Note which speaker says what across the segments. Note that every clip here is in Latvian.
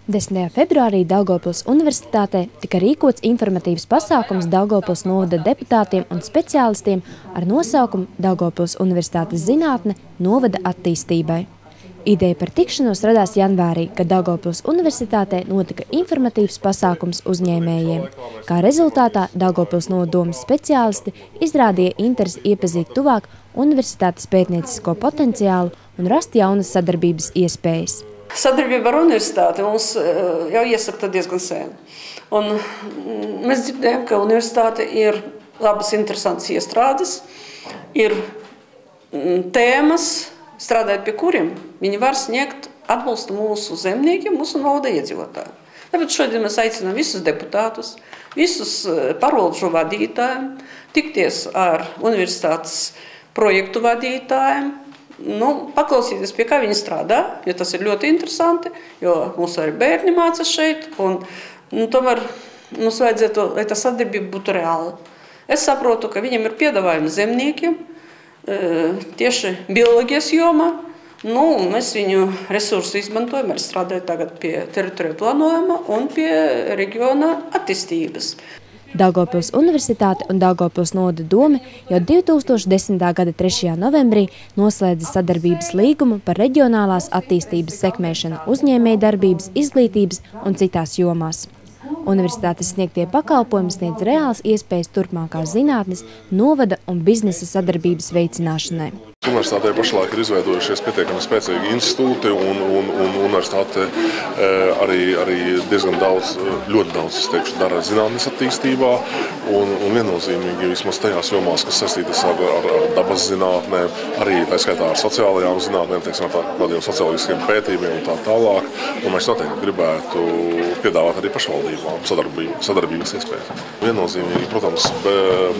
Speaker 1: 10. februārī Daugavpils Universitātē tika rīkots informatīvs pasākums Daugavpils novada deputātiem un speciālistiem ar nosaukumu Daugavpils Universitātes zinātne novada attīstībai. Ideja par tikšanos radās janvārī, kad Daugavpils Universitātē notika informatīvs pasākums uzņēmējiem. Kā rezultātā Daugavpils novada domas speciālisti izrādīja interesi iepazīt tuvāk universitātes pētniecisko potenciālu un rast jaunas sadarbības iespējas.
Speaker 2: Sadarbība ar universitāti mums jau iesaka diezgan sen. Un mēs dzirdējam, ka universitāte ir labas, interesantas iestrādes, ir tēmas, strādājot pie kuriem viņi var sniegt atbalstu mūsu zemniekiem, mūsu novada iedzīvotājiem. Tāpēc šodien mēs aicinām visus deputātus, visus parodžu vadītājiem, tikties ar universitātes projektu vadītājiem, paklausīties, pie kā viņi strādā, jo tas ir ļoti interesanti, jo mūsu arī bērni mācās šeit, un tomēr mums vajadzētu, lai tā sadarbība būtu reāla. Es saprotu, ka viņiem ir piedāvājumi zemniekiem, tieši bioloģijas jomā, mēs viņu resursu izmantojam, arī strādājot tagad pie teritoriju plānojuma un pie reģiona attīstības.
Speaker 1: Daugavpils Universitāte un Daugavpils novada doma jau 2010. gada 3. novembrī noslēdza sadarbības līgumu par reģionālās attīstības sekmēšanu uzņēmējdarbības, izglītības un citās jomās. Universitātes sniegtie pakalpojumi sniedz reāls iespējas turpmākās zinātnes, novada un biznesa sadarbības veicināšanai.
Speaker 3: Universitātē pašlaik ir izveidojušies pietiekami spēcīgi institūti un universitāte arī diezgan daudz, ļoti daudz, es teikšu, dara zinātnes attīstībā un viennozīmīgi vismaz tajās jomās, kas saistītas ar dabas zinātnēm, arī tā skaitā ar sociālajām zinātnēm, teiksim, ar kādiem socioloģiskiem pētījumiem un tā tālāk. Un mēs noteikti gribētu piedāvāt arī pašvaldībām sadarbības iespējas. Viennozīmīgi, protams,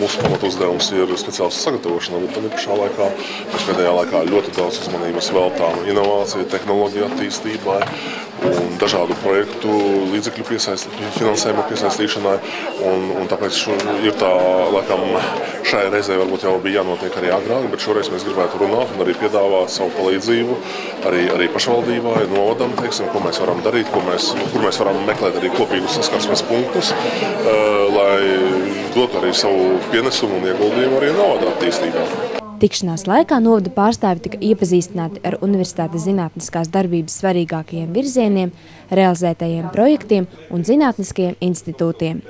Speaker 3: mūsu pamatuzdevums ir speciālistu sagatavošana, bet tam ir pašā laikā mēs pēdējā laikā ļoti daudz uzmanības veltām inovāciju, tehnoloģiju attīstībai un dažādu projektu līdzekļu finansējuma piesaistīšanai. Un tāpēc ir tā, laikam, šai reizē varbūt jau bija jānotiek arī agrāk, bet šoreiz mēs gribētu runāt un arī piedāvāt savu palīdzību arī pašvaldībai, novadam, teiksim, ko mēs varam darīt, kur mēs varam meklēt arī kopīgus saskarsmes punktus, lai dotu arī savu pienesumu un ieguldījumu arī novada attīstībā.
Speaker 1: Tikšanās laikā novada pārstāvi tika iepazīstināti ar universitātes zinātniskās darbības svarīgākajiem virzieniem, realizētajiem projektiem un zinātniskajiem institūtiem.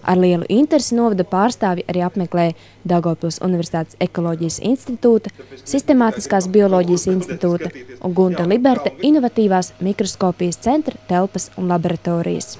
Speaker 1: Ar lielu interesi novada pārstāvi arī apmeklēja Daugavpils Universitātes ekoloģijas institūta, sistemātiskās bioloģijas institūta un Gunta Liberte inovatīvās mikroskopijas centra telpas un laboratorijas.